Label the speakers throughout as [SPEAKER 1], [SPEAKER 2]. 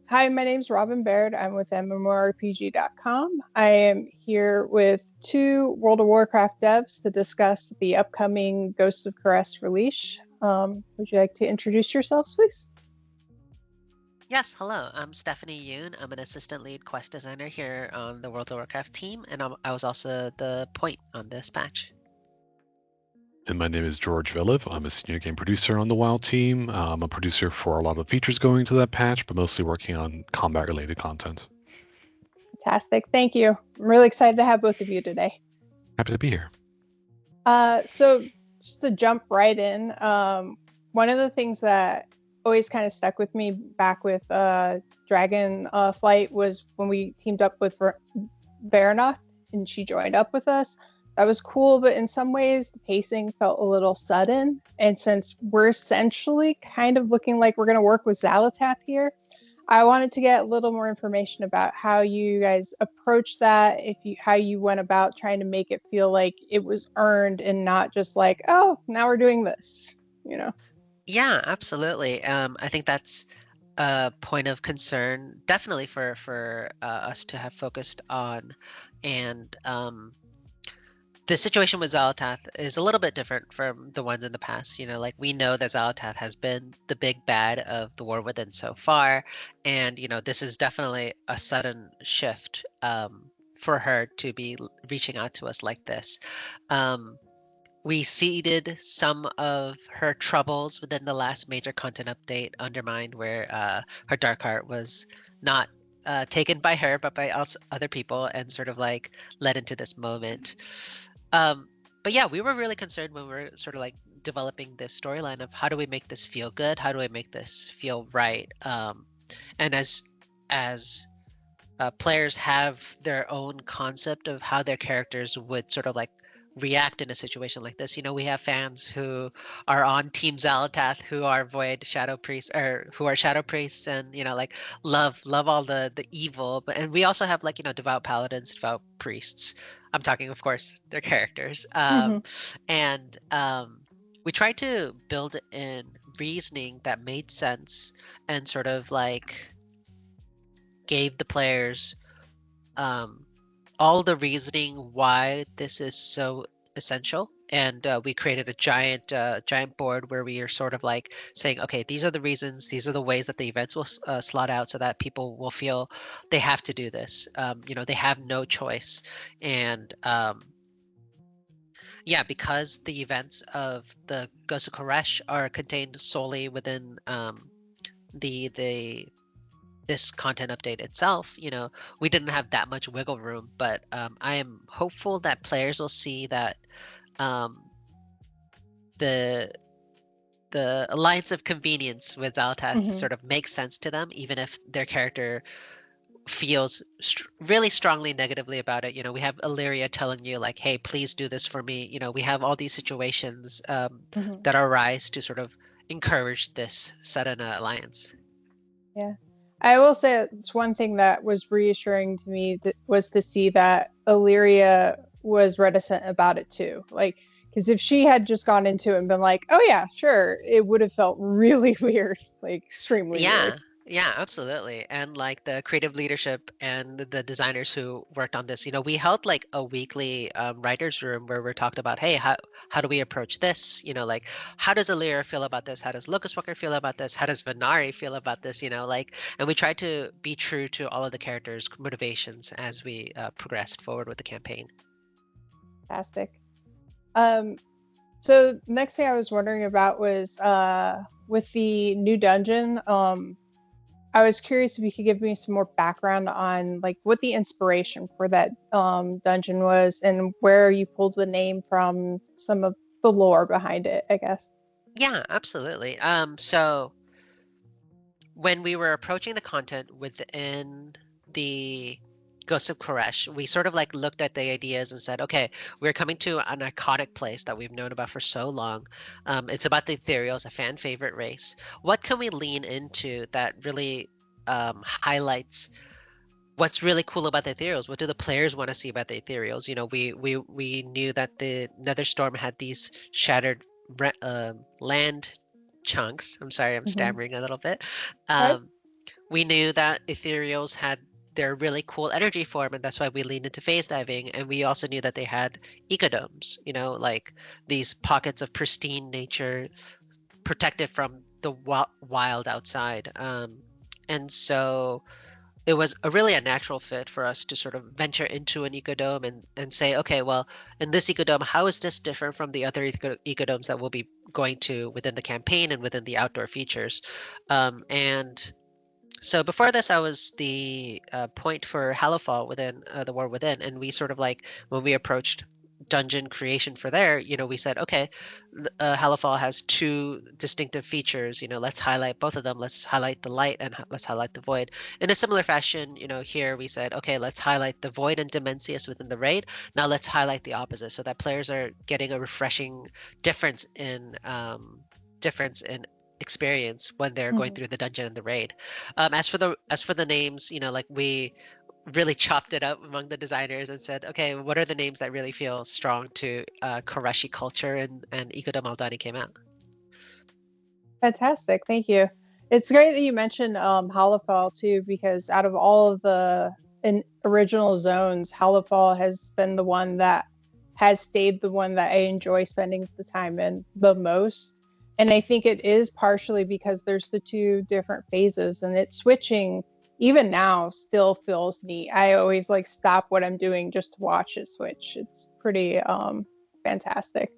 [SPEAKER 1] Hi, my name's Robin Baird. I'm with MMORPG.com. I am here with two World of Warcraft devs to discuss the upcoming Ghosts of Caress release. Would you like to introduce yourselves, please?
[SPEAKER 2] Yes, hello. I'm Stephanie Yoon. I'm an assistant lead quest designer here on the World of Warcraft team, and I was also the point on this patch.
[SPEAKER 3] And my name is George Veliv. I'm a senior game producer on the WoW team. I'm a producer for a lot of features going to that patch, but mostly working on combat-related content.
[SPEAKER 1] Fantastic. Thank you. I'm really excited to have both of you today.
[SPEAKER 3] Happy to be here.
[SPEAKER 1] So just to jump right in, one of the things that always kind of stuck with me back with Dragon Flight was when we teamed up with Veranoth and she joined up with us. That was cool, but in some ways the pacing felt a little sudden. And since we're essentially kind of looking like we're going to work with Xal'atath here, I wanted to get a little more information about how you guys approach that, how you went about trying to make it feel like it was earned and not just like, oh, now we're doing this, you know?
[SPEAKER 2] Yeah, absolutely. I think that's a point of concern, definitely for us to have focused on, and the situation with Xal'atath is a little bit different from the ones in the past. Like we know that Xal'atath has been the big bad of the War Within so far, and this is definitely a sudden shift for her to be reaching out to us like this. We seeded some of her troubles within the last major content update, Undermined, where her dark heart was not taken by her, but by other people, and sort of like led into this moment. But yeah, we were really concerned when we were sort of like developing this storyline of how do we make this feel good? How do we make this feel right? And as players have their own concept of how their characters would sort of like react in a situation like this. We have fans who are on Team Xal'atath who are Void Shadow Priests, or who are Shadow Priests, and like love all the evil. But and we also have like devout paladins, devout priests. I'm talking, of course, their characters. And we tried to build in reasoning that made sense and sort of like gave the players all the reasoning why this is so essential. And we created a giant board where we are sort of like saying, okay, these are the reasons, these are the ways that the events will slot out so that people will feel they have to do this. They have no choice. And yeah, because the events of the Ghost of Koresh are contained solely within the this content update itself, we didn't have that much wiggle room, but I am hopeful that players will see that the alliance of convenience with Xal'atath sort of makes sense to them, even if their character feels really strongly negatively about it. We have Illyria telling you like, hey, please do this for me. We have all these situations that arise to sort of encourage this sudden alliance.
[SPEAKER 1] Yeah. I will say it's one thing that was reassuring to me was to see that Illyria was reticent about it too. Like, because if she had just gone into it and been like, oh yeah, sure, it would have felt really weird, like extremely weird.
[SPEAKER 2] Yeah, absolutely. And like the creative leadership and the designers who worked on this, we held like a weekly writers room where we talked about, hey, how do we approach this? Like how does Illyria feel about this? How does Locust Walker feel about this? How does Venari feel about this? Like, and we tried to be true to all of the characters' motivations as we progressed forward with the campaign.
[SPEAKER 1] Fantastic. So next thing I was wondering about was with the new dungeon. I was curious if you could give me some more background on like what the inspiration for that dungeon was and where you pulled the name from, some of the lore behind it, I guess.
[SPEAKER 2] Yeah, absolutely. So when we were approaching the content within the Ghosts of Koresh, we sort of like looked at the ideas and said, okay, we're coming to an iconic place that we've known about for so long. It's about the Ethereals, a fan favorite race. What can we lean into that really highlights what's really cool about the Ethereals? What do the players want to see about the Ethereals? We knew that the Netherstorm had these shattered land chunks. I'm sorry, I'm stammering a little bit.
[SPEAKER 1] Right.
[SPEAKER 2] we knew that ethereals had their really cool energy form, and that's why we leaned into phase diving. And we also knew that they had ecodomes, you know, like these pockets of pristine nature protected from the wild outside. And so it was a natural fit for us to sort of venture into an ecodome and say, okay, well, in this ecodome, how is this different from the other ecodomes that we'll be going to within the campaign and within the outdoor features? And so before this, I was the point for Hallowfall within the War Within, and we sort of like when we approached dungeon creation for there, you know, we said, okay, Hallowfall has two distinctive features. You know, let's highlight both of them. Let's highlight the light and let's highlight the void. In a similar fashion, you know, here we said, okay, let's highlight the void and Dimensius within the raid. Now let's highlight the opposite, so that players are getting a refreshing difference in experience when they're going through the dungeon and the raid. As for the names, you know, like we really chopped it up among the designers and said, okay, what are the names that really feel strong to Koreshi culture, and Ikoda Maldani came out.
[SPEAKER 1] Fantastic, thank you. It's great that you mentioned Hallowfall too, because out of all of the original zones, Hallowfall has been the one that has stayed the one that I enjoy spending the time in the most. And I think it is partially because there's the two different phases, and it's switching even now still feels neat. I always like stop what I'm doing just to watch it switch. It's pretty fantastic.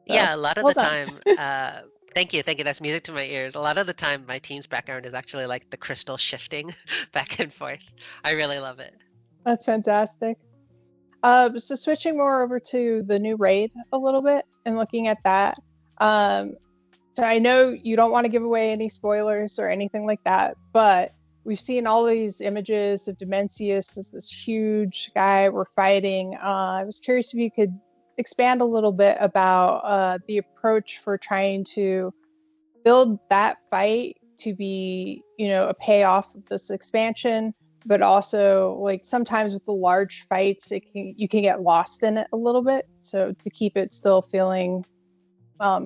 [SPEAKER 1] So,
[SPEAKER 2] yeah, a lot of the time. Thank you. That's music to my ears. A lot of the time, my team's background is actually like the crystal shifting back and forth. I really love it.
[SPEAKER 1] That's fantastic. So switching more over to the new raid a little bit and looking at that. So I know you don't want to give away any spoilers or anything like that, but we've seen all these images of Dimensius as this huge guy we're fighting. I was curious if you could expand a little bit about the approach for trying to build that fight to be, you know, a payoff of this expansion, but also like sometimes with the large fights, you can get lost in it a little bit. So to keep it still feeling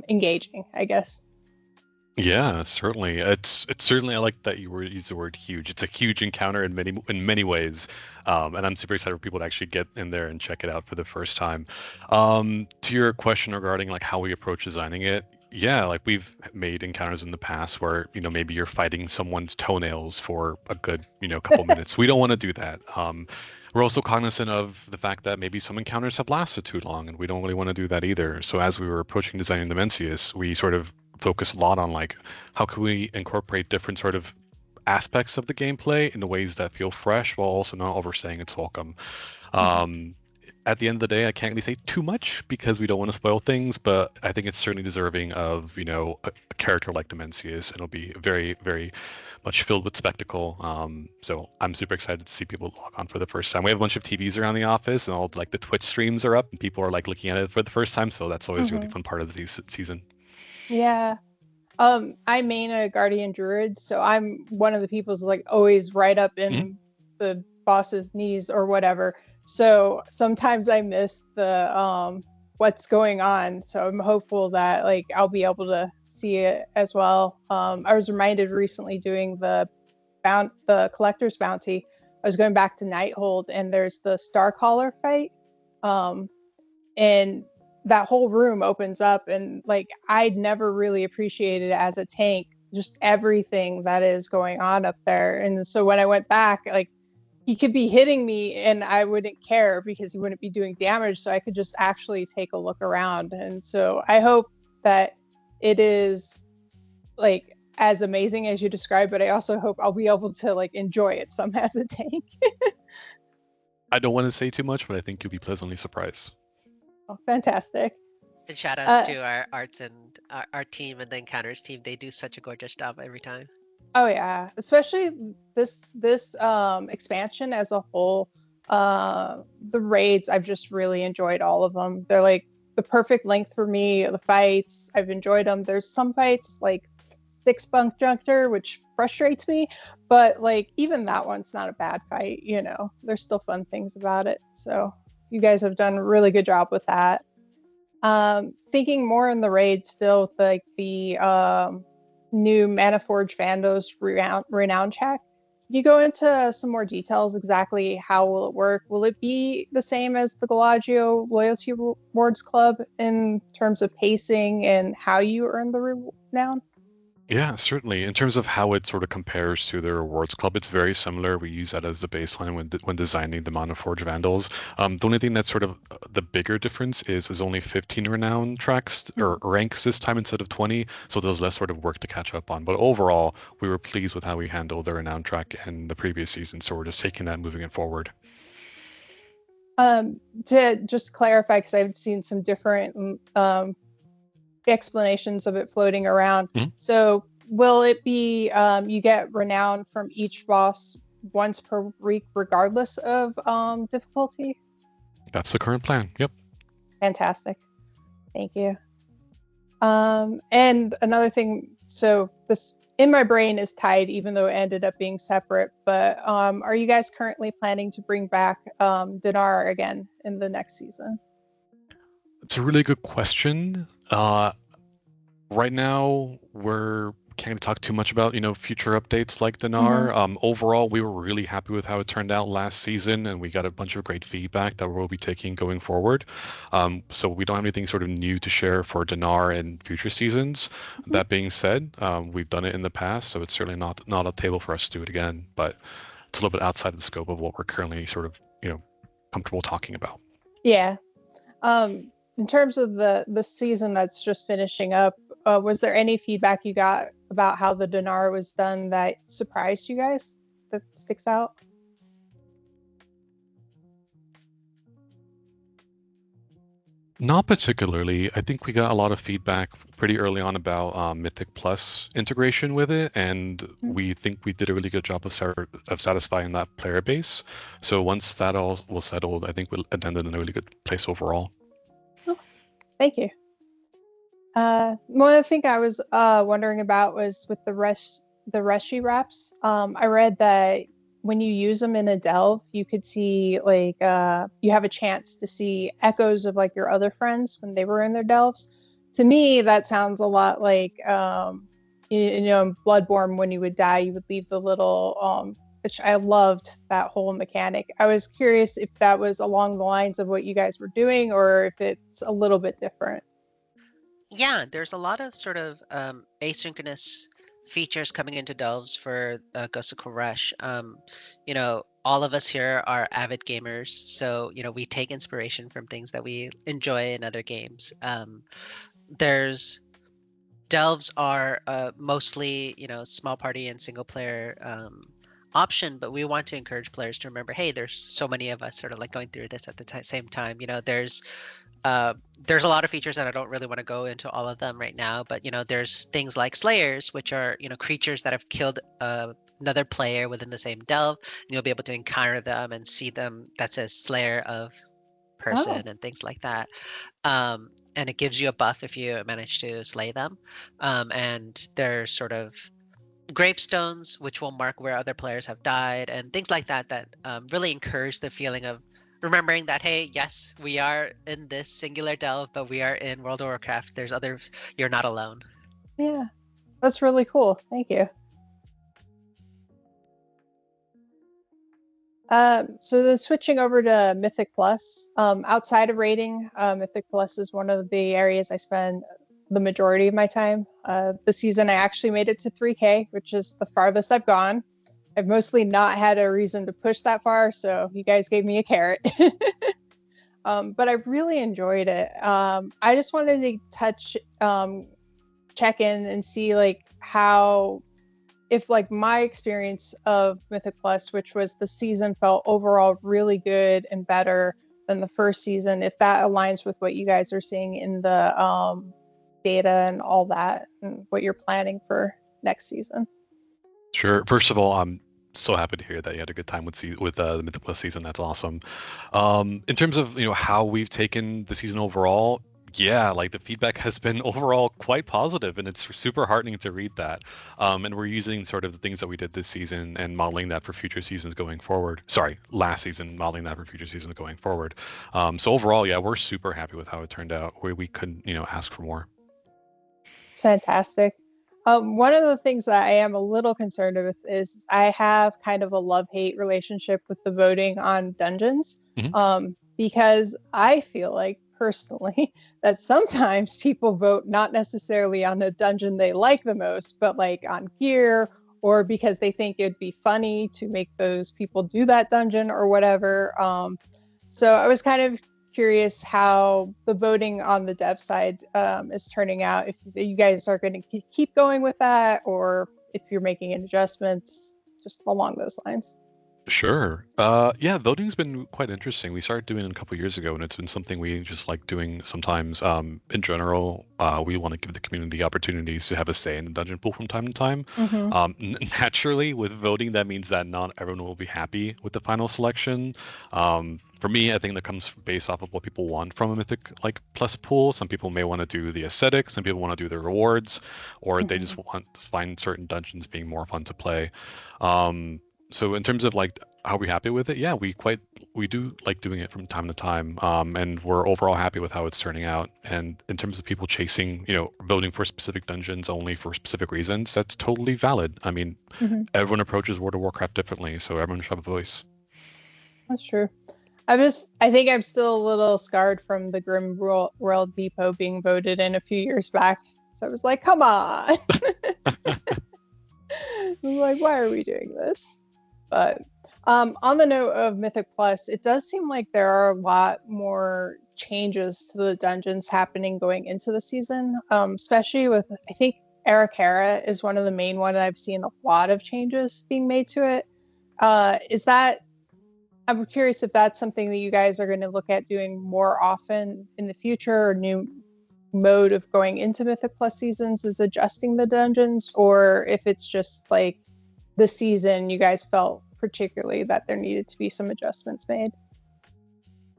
[SPEAKER 1] engaging, I guess.
[SPEAKER 3] Yeah, certainly. It's certainly, I like that you use the word huge. It's a huge encounter in many ways, and I'm super excited for people to actually get in there and check it out for the first time. To your question regarding like how we approach designing it, yeah, like we've made encounters in the past where, you know, maybe you're fighting someone's toenails for a good, you know, couple minutes. We don't want to do that. We're also cognizant of the fact that maybe some encounters have lasted too long, and we don't really want to do that either. So as we were approaching designing Dimensius, we sort of focus a lot on like how can we incorporate different sort of aspects of the gameplay in the ways that feel fresh while also not overstaying its welcome. At the end of the day, I can't really say too much because we don't want to spoil things, but I think it's certainly deserving of, you know, a character like Dimensius, and it'll be very, very much filled with spectacle. So I'm super excited to see people log on for the first time. We have a bunch of TVs around the office, and all like the Twitch streams are up, and people are like looking at it for the first time. So that's always a really fun part of the season.
[SPEAKER 1] Yeah. I main a Guardian Druid, so I'm one of the people who's like always right up in the boss's knees or whatever. So sometimes I miss the what's going on. So I'm hopeful that like I'll be able to see it as well. I was reminded recently doing the collector's bounty. I was going back to Nighthold, and there's the Starcaller fight. And that whole room opens up, and like I'd never really appreciated as a tank just everything that is going on up there. And so when I went back, like he could be hitting me and I wouldn't care because he wouldn't be doing damage, so I could just actually take a look around. And so I hope that it is like as amazing as you described, but I also hope I'll be able to like enjoy it some as a tank.
[SPEAKER 3] I don't want to say too much, but I think you'll be pleasantly surprised.
[SPEAKER 1] Oh, fantastic.
[SPEAKER 2] And shout outs to our arts and our team and the encounters team. They do such a gorgeous job every time.
[SPEAKER 1] Oh yeah, especially this expansion as a whole. The raids, I've just really enjoyed all of them. They're like the perfect length for me. The fights, I've enjoyed them. There's some fights like Six Bunk Junker, which frustrates me, but like even that one's not a bad fight. You know, there's still fun things about it. So you guys have done a really good job with that. Thinking more in the raid still, like the new Manaforge Vandos Renown check. you go into some more details? Exactly how will it work? Will it be the same as the Bellagio Loyalty Rewards Club in terms of pacing and how you earn the renown?
[SPEAKER 3] Yeah, certainly. In terms of how it sort of compares to the rewards club, it's very similar. We use that as the baseline when designing the Mana Forge Vandals. The only thing that's sort of the bigger difference is only 15 renown tracks or ranks this time instead of 20, so there's less sort of work to catch up on. But overall, we were pleased with how we handled the renown track in the previous season, so we're just taking that and moving it forward.
[SPEAKER 1] To just clarify, because I've seen some different explanations of it floating around. So will it be you get renown from each boss once per week regardless of difficulty?
[SPEAKER 3] That's the current plan. Yep.
[SPEAKER 1] Fantastic. Thank you. And another thing, so this in my brain is tied even though it ended up being separate, but are you guys currently planning to bring back Dinar again in the next season?
[SPEAKER 3] It's a really good question. Right now, we're can't talk too much about, future updates like Dinar. Overall, we were really happy with how it turned out last season, and we got a bunch of great feedback that we'll be taking going forward. So we don't have anything sort of new to share for Dinar in future seasons. That being said, we've done it in the past, so it's certainly not a table for us to do it again, but it's a little bit outside of the scope of what we're currently sort of, comfortable talking about.
[SPEAKER 1] Yeah. In terms of the season that's just finishing up, was there any feedback you got about how the Dinar was done that surprised you guys, that sticks out?
[SPEAKER 3] Not particularly. I think we got a lot of feedback pretty early on about Mythic Plus integration with it, and we think we did a really good job of satisfying that player base. So once that all was settled, I think we ended in a really good place overall.
[SPEAKER 1] Oh, thank you. One thing I was wondering about was with the Reshi wraps. I read that when you use them in a delve, you could see you have a chance to see echoes of like your other friends when they were in their delves. To me, that sounds a lot like in Bloodborne, when you would die, you would leave the little which I loved that whole mechanic. I was curious if that was along the lines of what you guys were doing or if it's a little bit different.
[SPEAKER 2] Yeah, there's a lot of sort of asynchronous features coming into delves for Ghost of Koresh. All of us here are avid gamers, so we take inspiration from things that we enjoy in other games. There's delves are mostly small party and single player option, but we want to encourage players to remember, hey, there's so many of us sort of like going through this at the same time. There's a lot of features that I don't really want to go into all of them right now, but there's things like slayers, which are creatures that have killed another player within the same delve, and you'll be able to encounter them and see them that says slayer of person and things like that. And it gives you a buff if you manage to slay them. And there's sort of gravestones, which will mark where other players have died, and things like that really encourage the feeling of remembering that, hey, yes, we are in this singular delve, but we are in World of Warcraft. There's others. You're not alone.
[SPEAKER 1] Yeah, that's really cool. Thank you. So then switching over to Mythic Plus, outside of raiding, Mythic Plus is one of the areas I spend the majority of my time. This season I actually made it to 3K, which is the farthest I've gone. I've mostly not had a reason to push that far, so you guys gave me a carrot. But I really enjoyed it. I just wanted to check in and see if my experience of Mythic Plus, which was the season, felt overall really good and better than the first season, if that aligns with what you guys are seeing in the data and all that, and what you're planning for next season.
[SPEAKER 3] Sure. First of all, I'm so happy to hear that you had a good time with the Mythic Plus season. That's awesome. In terms of how we've taken the season overall, yeah, the feedback has been overall quite positive, and it's super heartening to read that. And we're using sort of the things that we did this season and modeling that for future seasons going forward. Sorry, last season, modeling that for future seasons going forward. So overall, yeah, we're super happy with how it turned out. We couldn't ask for more.
[SPEAKER 1] It's fantastic. One of the things that I am a little concerned with is I have kind of a love-hate relationship with the voting on dungeons. Because I feel like personally that sometimes people vote not necessarily on the dungeon they like the most, but like on gear, or because they think it'd be funny to make those people do that dungeon or whatever. So I was kind of curious how the voting on the dev side is turning out. If you guys are going to keep going with that, or if you're making adjustments, just along those lines.
[SPEAKER 3] Sure. Yeah, voting's been quite interesting. We started doing it a couple years ago, and it's been something we just like doing sometimes. In general, we want to give the community the opportunities to have a say in the dungeon pool from time to time. Naturally, with voting, that means that not everyone will be happy with the final selection. For me, I think that comes based off of what people want from a Mythic Plus pool. Some people may want to do the aesthetics, some people want to do the rewards, or they just want to find certain dungeons being more fun to play. So in terms of are we happy with it? Yeah, we do like doing it from time to time, and we're overall happy with how it's turning out. And in terms of people chasing, voting for specific dungeons only for specific reasons, that's totally valid. I mean, everyone approaches World of Warcraft differently, so everyone should have a voice.
[SPEAKER 1] That's true. I think I'm still a little scarred from the Grim World Depot being voted in a few years back. So I was like, come on. I was like, why are we doing this? But on the note of Mythic Plus, it does seem like there are a lot more changes to the dungeons happening going into the season, especially with, I think, Arakara is one of the main ones I've seen a lot of changes being made to it. I'm curious if that's something that you guys are going to look at doing more often in the future, or new mode of going into Mythic Plus seasons is adjusting the dungeons, or if it's just like the season you guys felt particularly that there needed to be some adjustments made.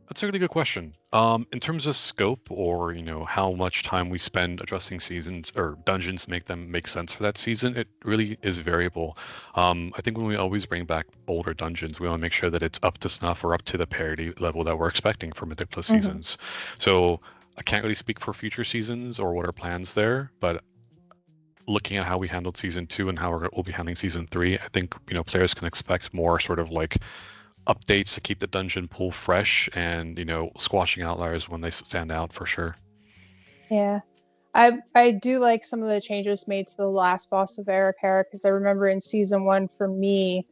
[SPEAKER 3] That's a really good question. In terms of scope, or how much time we spend adjusting seasons or dungeons to make them make sense for that season, it really is variable. I think when we always bring back older dungeons, we want to make sure that it's up to snuff or up to the parity level that we're expecting for Mythic Plus seasons. So I can't really speak for future seasons or what our plans there, but looking at how we handled season 2 and how we'll be handling season 3, I think players can expect more sort of updates to keep the dungeon pool fresh, and squashing outliers when they stand out, for sure.
[SPEAKER 1] Yeah, I do like some of the changes made to the last boss of Arakara, because I remember in season 1 for me,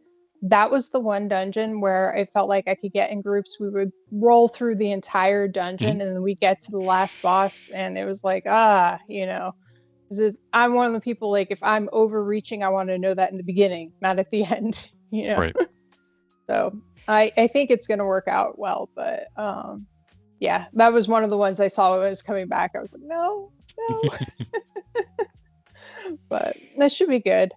[SPEAKER 1] that was the one dungeon where I felt like I could get in groups. We would roll through the entire dungeon and then we get to the last boss, and it was like, I'm one of the people, if I'm overreaching, I want to know that in the beginning, not at the end.
[SPEAKER 3] Right.
[SPEAKER 1] So I think it's going to work out well, but yeah, that was one of the ones I saw when it was coming back. I was like, no. But that should be good.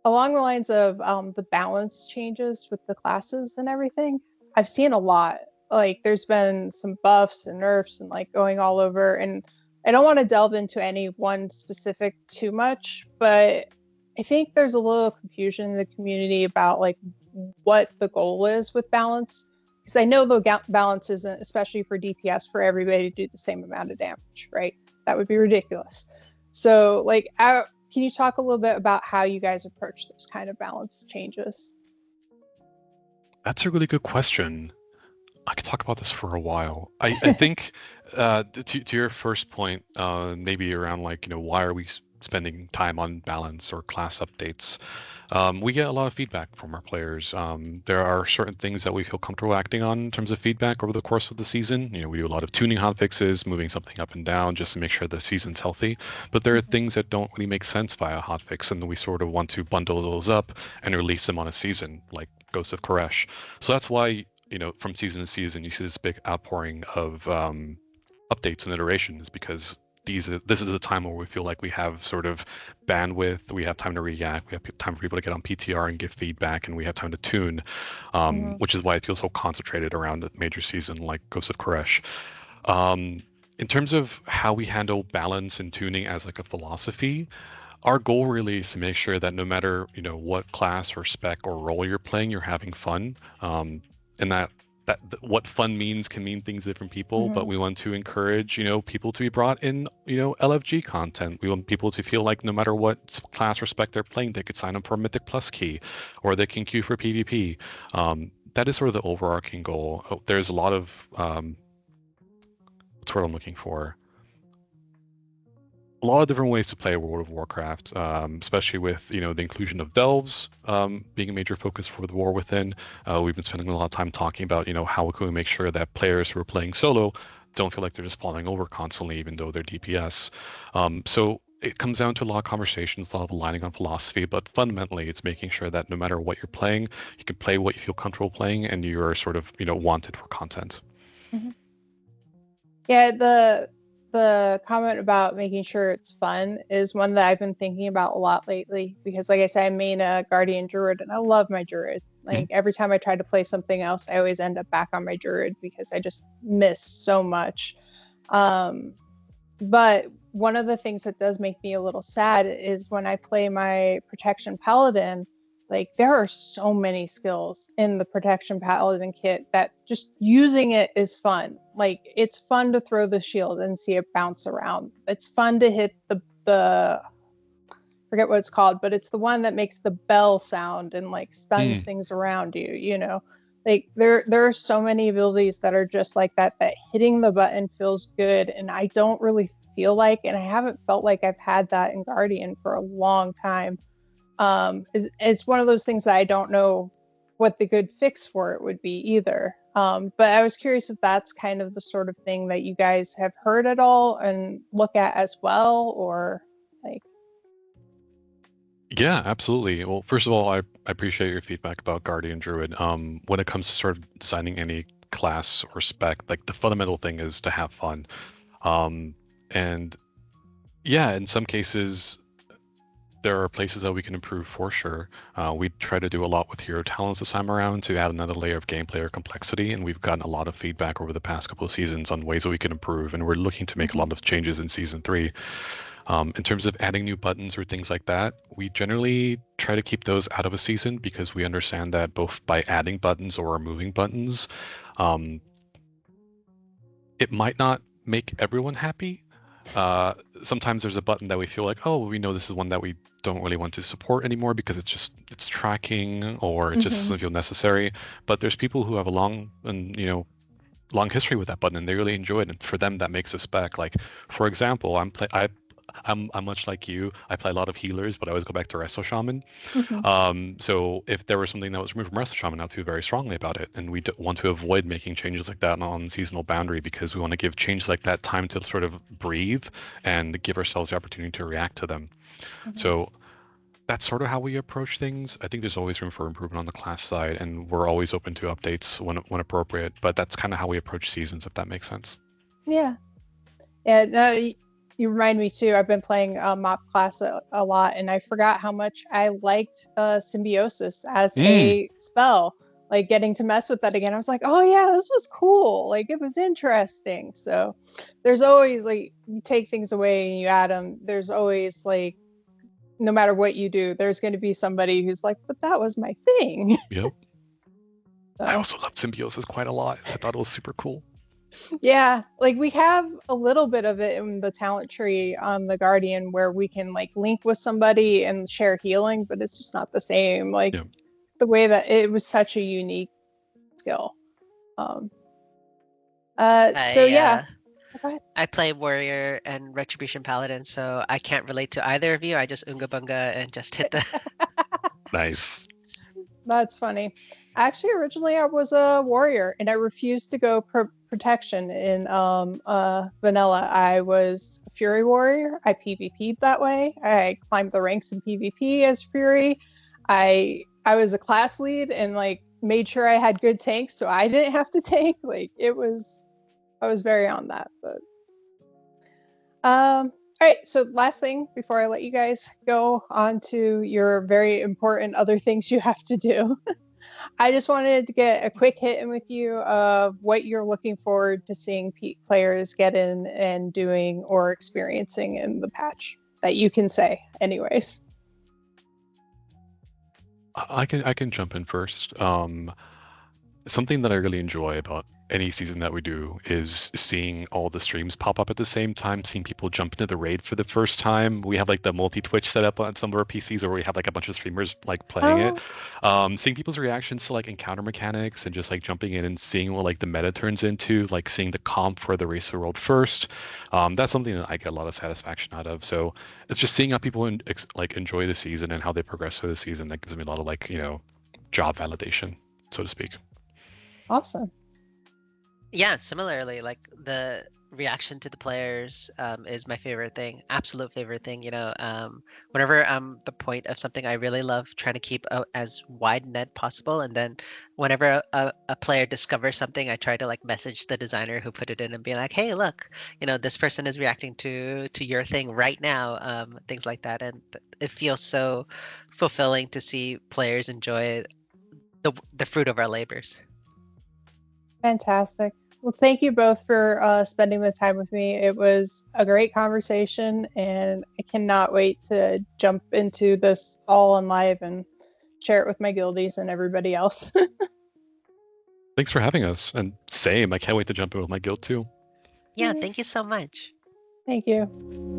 [SPEAKER 1] Along the lines of the balance changes with the classes and everything, I've seen a lot. There's been some buffs and nerfs and going all over, and I don't want to delve into any one specific too much, but I think there's a little confusion in the community about what the goal is with balance, because I know the balance isn't, especially for DPS, for everybody to do the same amount of damage, right? That would be ridiculous. So can you talk a little bit about how you guys approach those kind of balance changes?
[SPEAKER 3] That's a really good question. I could talk about this for a while. I think to your first point, maybe around why are we spending time on balance or class updates? We get a lot of feedback from our players. There are certain things that we feel comfortable acting on in terms of feedback over the course of the season. We do a lot of tuning hotfixes, moving something up and down just to make sure the season's healthy. But there are things that don't really make sense via hotfix, and we sort of want to bundle those up and release them on a season, like Ghost of Koresh. So that's why from season to season, you see this big outpouring of updates and iterations, because this is a time where we feel like we have sort of bandwidth, we have time to react, we have time for people to get on PTR and give feedback, and we have time to tune, which is why it feels so concentrated around a major season like Ghost of Koresh. In terms of how we handle balance and tuning as a philosophy, our goal really is to make sure that no matter what class or spec or role you're playing, you're having fun, and that what fun means can mean things to different people, but we want to encourage, people to be brought in, LFG content. We want people to feel like no matter what class or spec they're playing, they could sign up for a Mythic Plus key, or they can queue for PvP. That is sort of the overarching goal. There's a lot of, what's what I'm looking for? A lot of different ways to play World of Warcraft, especially with the inclusion of delves being a major focus for the War Within. We've been spending a lot of time talking about how can we make sure that players who are playing solo don't feel like they're just falling over constantly, even though they're DPS. So it comes down to a lot of conversations, a lot of aligning on philosophy, but fundamentally it's making sure that no matter what you're playing, you can play what you feel comfortable playing, and you're sort of wanted for content.
[SPEAKER 1] Yeah, the comment about making sure it's fun is one that I've been thinking about a lot lately, because like I said, I main a Guardian Druid and I love my Druid. Like every time I try to play something else, I always end up back on my Druid because I just miss so much. But one of the things that does make me a little sad is when I play my Protection Paladin. Like there are so many skills in the Protection Paladin kit that just using it is fun. Like it's fun to throw the shield and see it bounce around. It's fun to hit the forget what it's called, but it's the one that makes the bell sound and like stuns things around you, Like there are so many abilities that are just like that hitting the button feels good, and I don't really feel like, and I haven't felt like I've had that in Guardian for a long time. It's one of those things that I don't know what the good fix for it would be either. But I was curious if that's kind of the sort of thing that you guys have heard at all and look at as well, or like.
[SPEAKER 3] Yeah, absolutely. Well, first of all, I appreciate your feedback about Guardian Druid. When it comes to sort of designing any class or spec, like the fundamental thing is to have fun. And yeah, in some cases, there are places that we can improve for sure. We try to do a lot with hero talents this time around to add another layer of gameplay or complexity, and we've gotten a lot of feedback over the past couple of seasons on ways that we can improve, and we're looking to make a lot of changes in Season 3. In terms of adding new buttons or things like that, we generally try to keep those out of a season because we understand that both by adding buttons or removing buttons, it might not make everyone happy. Sometimes there's a button that we feel like, oh, we know this is one that we don't really want to support anymore because it's tracking or it just doesn't feel necessary. But there's people who have a long history with that button and they really enjoy it, and for them that makes a spec. Like for example, I'm much like you. I play a lot of healers, but I always go back to Resto Shaman. So if there was something that was removed from Resto Shaman, I'd feel very strongly about it. And we want to avoid making changes like that on seasonal boundary because we want to give changes like that time to sort of breathe and give ourselves the opportunity to react to them. So that's sort of how we approach things. I think there's always room for improvement on the class side, and we're always open to updates when appropriate. But that's kind of how we approach seasons, if that makes sense.
[SPEAKER 1] Yeah. No, you remind me too. I've been playing Mop class a lot, and I forgot how much I liked Symbiosis as a spell. Like getting to mess with that again, I was like, oh yeah, this was cool. Like it was interesting. So there's always like you take things away and you add them. There's always like, no matter what you do, there's going to be somebody who's like, but that was my thing.
[SPEAKER 3] Yep.
[SPEAKER 1] So.
[SPEAKER 3] I also loved Symbiosis quite a lot. I thought it was super cool.
[SPEAKER 1] Yeah, like we have a little bit of it in the talent tree on the Guardian where we can like link with somebody and share healing, but it's just not the same. Like the way that it was such a unique skill. So yeah.
[SPEAKER 2] I play Warrior and Retribution Paladin, so I can't relate to either of you. I just Unga Bunga and just hit the...
[SPEAKER 3] Nice.
[SPEAKER 1] That's funny. Actually, originally I was a warrior, and I refused to go protection in vanilla. I was a fury warrior. I PvP'd that way. I climbed the ranks in PvP as fury. I was a class lead and like made sure I had good tanks, so I didn't have to tank. Like I was very on that. But all right, so last thing before I let you guys go on to your very important other things you have to do. I just wanted to get a quick hit in with you of what you're looking forward to seeing players get in and doing or experiencing in the patch that you can say anyways.
[SPEAKER 3] I can jump in first. something that I really enjoy about any season that we do is seeing all the streams pop up at the same time, seeing people jump into the raid for the first time. We have like the multi-Twitch set up on some of our PCs, or we have like a bunch of streamers like playing it. Seeing people's reactions to like encounter mechanics and just like jumping in and seeing what like the meta turns into, like seeing the comp for the race of the world first. That's something that I get a lot of satisfaction out of. So it's just seeing how people like enjoy the season and how they progress through the season that gives me a lot of like, job validation, so to speak.
[SPEAKER 1] Awesome.
[SPEAKER 2] Yeah, similarly, like the reaction to the players is my favorite thing, absolute favorite thing. Whenever I'm the point of something I really love, trying to keep as wide net possible, and then whenever a player discovers something, I try to like message the designer who put it in and be like, hey, look, this person is reacting to your thing right now, things like that, and it feels so fulfilling to see players enjoy the fruit of our labors.
[SPEAKER 1] Fantastic. Well, thank you both for spending the time with me. It was a great conversation, and I cannot wait to jump into this all on live and share it with my guildies and everybody else.
[SPEAKER 3] Thanks for having us. And same, I can't wait to jump in with my guild too.
[SPEAKER 2] Yeah, thank you so much.
[SPEAKER 1] Thank you.